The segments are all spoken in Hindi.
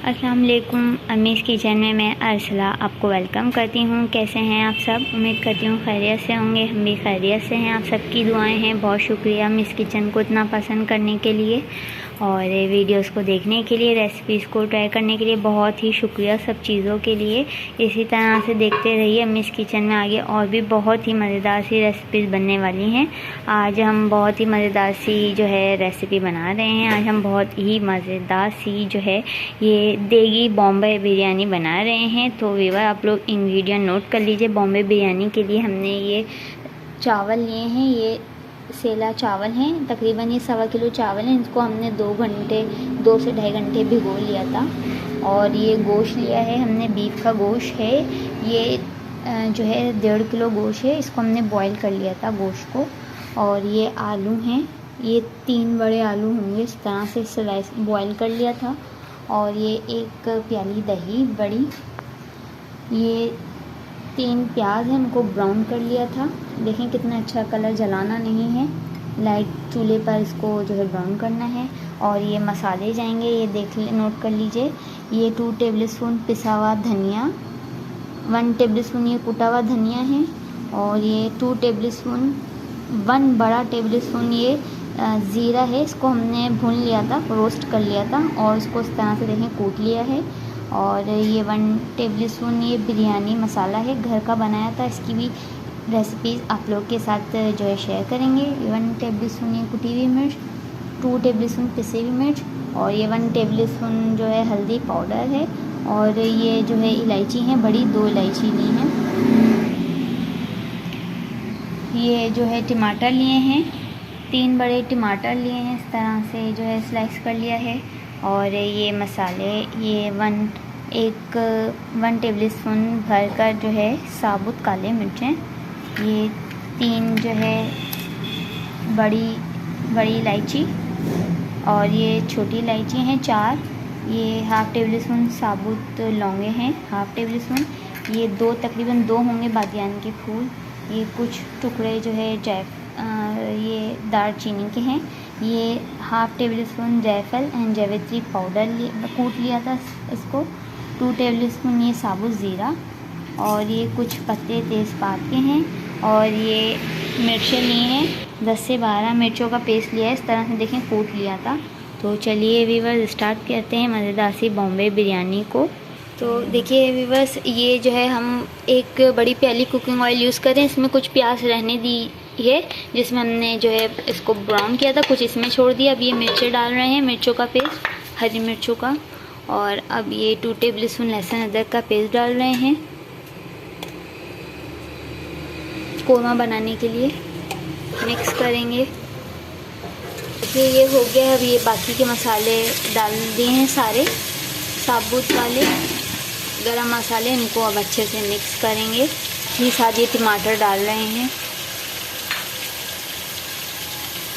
अस्सलाम वालेकुम। अमीज़ किचन में मैं अरसला आपको वेलकम करती हूँ। कैसे हैं आप सब? उम्मीद करती हूँ खैरियत से होंगे। हम भी खैरियत से हैं। आप सबकी दुआएं हैं। बहुत शुक्रिया अमीज़ किचन को इतना पसंद करने के लिए और वीडियोस को देखने के लिए, रेसिपीज़ को ट्राई करने के लिए बहुत ही शुक्रिया सब चीज़ों के लिए। इसी तरह से देखते रहिए अमीज़ किचन में आगे और भी बहुत ही मज़ेदार सी रेसिपीज़ बनने वाली हैं। आज हम बहुत ही मज़ेदार सी जो है रेसिपी बना रहे हैं। आज हम बहुत ही मज़ेदार सी जो है ये देगी बॉम्बे बिरयानी बना रहे हैं। तो व्यूअर आप लोग इंग्रेडिएंट नोट कर लीजिए। बॉम्बे बिरयानी के लिए हमने ये चावल लिए हैं, ये सेला चावल हैं। तकरीबन ये 1.25 किलो चावल हैं। इसको हमने 2 से ढाई घंटे भिगो लिया था। और ये गोश्त लिया है हमने, बीफ का गोश्त है ये, जो है 1.5 किलो गोश्त है। इसको हमने बॉईल कर लिया था गोश्त को। और ये आलू हैं, ये 3 बड़े आलू होंगे, इस तरह से स्लाइस बॉईल कर लिया था। और ये 1 प्याली दही बड़ी, ये 3 प्याज हैं, उनको ब्राउन कर लिया था। देखें कितना अच्छा कलर, जलाना नहीं है, लाइट चूल्हे पर इसको जो है ब्राउन करना है। और ये मसाले जाएंगे, ये नोट कर लीजिए। ये 2 टेबलस्पून पिसा हुआ धनिया, 1 टेबलस्पून ये कुटा हुआ धनिया है। और ये 2 टेबलस्पून, 1 बड़ा टेबलस्पून ये ज़ीरा है। इसको हमने भून लिया था, रोस्ट कर लिया था और इसको इस तरह से देखें कूट लिया है। और ये 1 टेबलस्पून ये बिरयानी मसाला है, घर का बनाया था। इसकी भी रेसिपीज़ आप लोग के साथ जो है शेयर करेंगे। 1 टेबलस्पून ये कुटी हुई मिर्च, 2 टेबलस्पून पिसी हुई मिर्च। और ये 1 टेबलस्पून जो है हल्दी पाउडर है। और ये जो है इलायची हैं बड़ी, 2 इलायची ली हैं। ये जो है टमाटर लिए हैं, 3 बड़े टमाटर लिए हैं, इस तरह से जो है स्लाइस कर लिया है। और ये मसाले, ये 1 टेबलस्पून भरकर जो है साबुत काले मिर्चें, ये 3 जो है बड़ी इलायची। और ये छोटी इलायची हैं 4। ये 1/2 टेबलस्पून साबुत लौंगे हैं, 1/2 टेबलस्पून। ये तकरीबन 2 होंगे बादियान के फूल। ये कुछ टुकड़े जो है ये दालचीनी के हैं। ये 1/2 टेबलस्पून जायफल एंड जावित्री पाउडर कूट लिया था इसको। 2 टेबलस्पून ये साबुत ज़ीरा। और ये कुछ पत्ते तेज़पात के हैं। और ये मिर्चें ली हैं, 10 से 12 मिर्चों का पेस्ट लिया है, इस तरह से देखें कूट लिया था। तो चलिए व्यूअर्स स्टार्ट करते हैं मज़ेदार सी बॉम्बे बिरयानी को। तो देखिए व्यूअर्स, ये जो है हम एक बड़ी प्याली कुकिंग ऑयल यूज़ करें। इसमें कुछ प्याज रहने दी है जिसमें हमने जो है इसको ब्राउन किया था, कुछ इसमें छोड़ दिया। अब ये मिर्चें डाल रहे हैं, मिर्चों का पेस्ट, हरी मिर्चों का। और अब ये 2 टेबलस्पून लहसुन अदरक का पेस्ट डाल रहे हैं कोरमा बनाने के लिए। मिक्स करेंगे। देखिए ये हो गया है। अब ये बाकी के मसाले डाल दिए हैं सारे साबुत वाले गरम मसाले, इनको अब अच्छे से मिक्स करेंगे। ये साथ ये टमाटर डाल रहे हैं।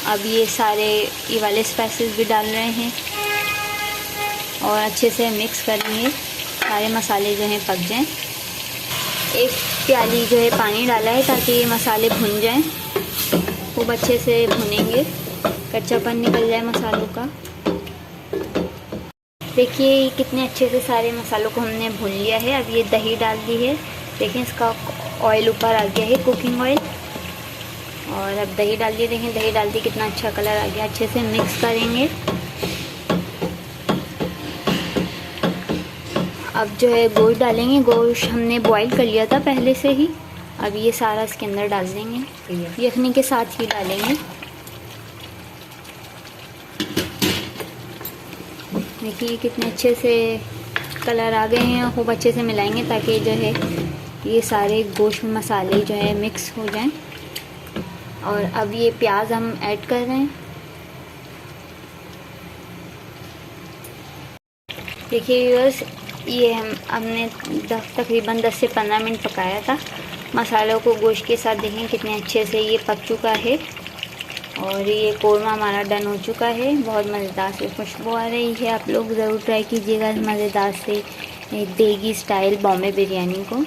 अब ये सारे ये वाले स्पाइसेस भी डाल रहे हैं और अच्छे से मिक्स करेंगे, सारे मसाले जो हैं पक जाएं। 1 प्याली जो है पानी डाला है ताकि ये मसाले भुन जाएं, खूब अच्छे से भुनेंगे, कच्चापन निकल जाए मसालों का। देखिए कितने अच्छे से सारे मसालों को हमने भून लिया है। अब ये दही डाल दी है, देखें इसका ऑयल ऊपर आ गया है, कुकिंग ऑयल। और अब दही डाल दिए, देखें दही डाल दी कितना अच्छा कलर आ गया। अच्छे से मिक्स करेंगे। अब जो है गोश्त डालेंगे। गोश्त हमने बॉईल कर लिया था पहले से ही। अब ये सारा इसके अंदर डाल देंगे, यखनी के साथ ही डालेंगे। देखिए कितने अच्छे से कलर आ गए हैं। खूब अच्छे से मिलाएंगे ताकि जो है ये सारे गोश्त में मसाले जो है मिक्स हो जाएं। और अब ये प्याज हम ऐड कर रहे हैं। देखिए व्यूअर्स, ये हमने तकरीबन 10 से 15 मिनट पकाया था मसालों को गोश्त के साथ। देखें कितने अच्छे से ये पक चुका है। और ये कोरमा हमारा डन हो चुका है। बहुत मज़ेदार से खुशबू आ रही है। आप लोग ज़रूर ट्राई कीजिएगा मज़ेदार से देगी स्टाइल बॉम्बे बिरयानी को।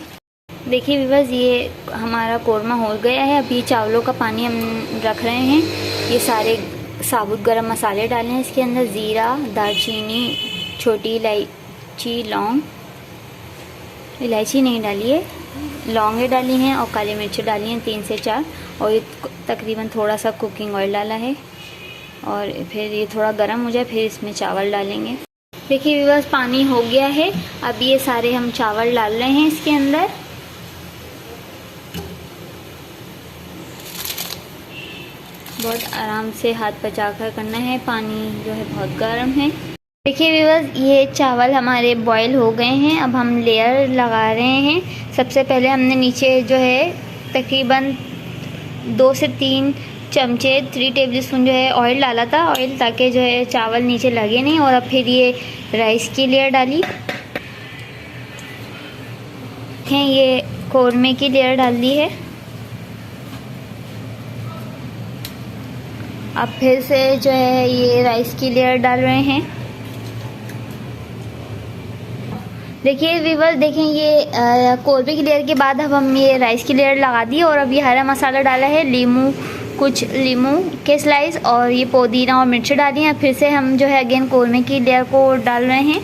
देखिए व्यूअर्स, ये हमारा कोरमा हो गया है। अभी चावलों का पानी हम रख रहे हैं। ये सारे साबुत गरम मसाले डाले हैं इसके अंदर, ज़ीरा, दालचीनी, छोटी इलायची, लौंग, इलायची नहीं डाली है, लौंगे डाली हैं और काली मिर्च डाली हैं 3 से 4, और ये तकरीबन थोड़ा सा कुकिंग ऑयल डाला है। और फिर ये थोड़ा गर्म हो जाए फिर इसमें चावल डालेंगे। देखिए व्यूअर्स, पानी हो गया है। अब ये सारे हम चावल डाल रहे हैं इसके अंदर। बहुत आराम से हाथ बचाकर करना है, पानी जो है बहुत गर्म है। देखिए व्यूअर्स, ये चावल हमारे बॉईल हो गए हैं। अब हम लेयर लगा रहे हैं। सबसे पहले हमने नीचे जो है तकरीबन 2 से 3 चमचे 3 टेबल स्पून जो है ऑयल डाला था, ऑयल, ताकि जो है चावल नीचे लगे नहीं। और अब फिर ये राइस की लेयर डाली है, ये कौरमे की लेयर डाल दी है। अब फिर से जो है ये राइस की लेयर डाल रहे हैं। देखिए व्यूअर्स, देखें ये कौरमे की लेयर के बाद अब हम ये राइस की लेयर लगा दी। और अब ये हरा मसाला डाला है, कुछ लीमू के स्लाइस, और ये पुदीना और मिर्च डाली हैं। फिर से हम जो है अगेन कौरमे की लेयर को डाल रहे हैं।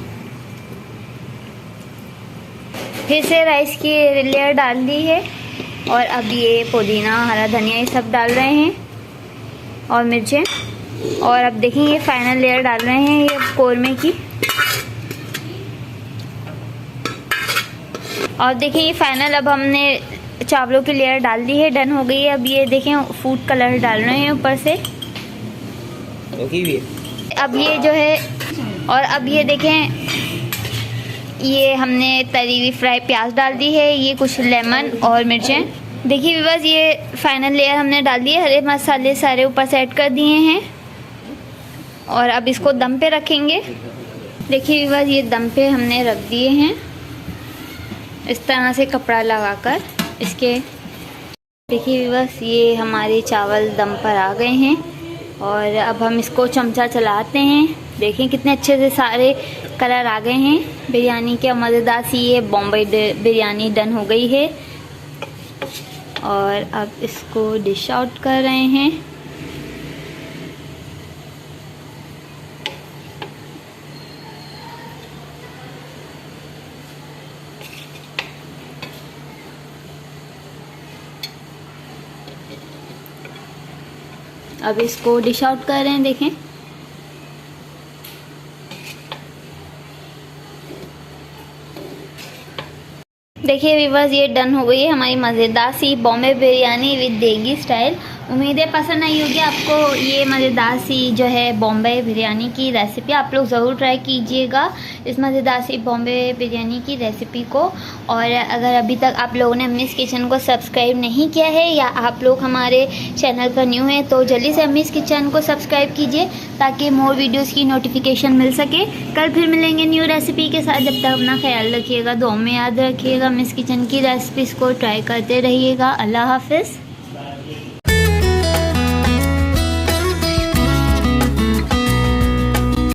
फिर से राइस की लेयर डाल दी है। और अब ये पुदीना, हरा धनिया, ये सब डाल रहे हैं और मिर्चें। और अब देखें ये फाइनल लेयर डाल रहे हैं ये कौरमे की। और देखिए ये फाइनल अब हमने चावलों की लेयर डाल दी है, डन हो गई है। अब ये देखें फूड कलर डाल रहे हैं ऊपर से। अब ये जो है, और अब ये देखें ये हमने तली हुई फ्राई प्याज डाल दी है, ये कुछ लेमन और मिर्चें। देखिए बस ये फाइनल लेयर हमने डाल दी है, हरे मसाले सारे ऊपर से ऐड कर दिए हैं। और अब इसको दम पे रखेंगे। देखिए बस ये दम पे हमने रख दिए हैं इस तरह से कपड़ा लगाकर इसके। देखिए बस ये हमारे चावल दम पर आ गए हैं। और अब हम इसको चमचा चलाते हैं। देखें कितने अच्छे से सारे कलर आ गए हैं बिरयानी के। मज़ेदार सी ये बॉम्बे बिरयानी डन हो गई है। और अब इसको डिश आउट कर रहे हैं। अब इसको डिश आउट कर रहे हैं। देखें देखिए व्यूअर्स, ये डन हो गई है हमारी मज़ेदार सी बॉम्बे बिरयानी विद देगी स्टाइल। उम्मीद है पसंद आई होगी आपको ये मज़ेदार सी जो है बॉम्बे बिरयानी की रेसिपी। आप लोग ज़रूर ट्राई कीजिएगा इस मज़ेदार सी बॉम्बे बिरयानी की रेसिपी को। और अगर अभी तक आप लोगों ने अम्मीज़ किचन को सब्सक्राइब नहीं किया है, या आप लोग हमारे चैनल पर न्यू हैं, तो जल्दी से अम्मीज़ किचन को सब्सक्राइब कीजिए ताकि मोर वीडियोज़ की नोटिफिकेशन मिल सके। कल फिर मिलेंगे न्यू रेसिपी के साथ। जब तक अपना ख्याल रखिएगा, दुआ में याद रखिएगा। अम्मीज़ किचन की रेसिपीज़ को ट्राई करते रहिएगा। अल्लाह हाफ़िज़।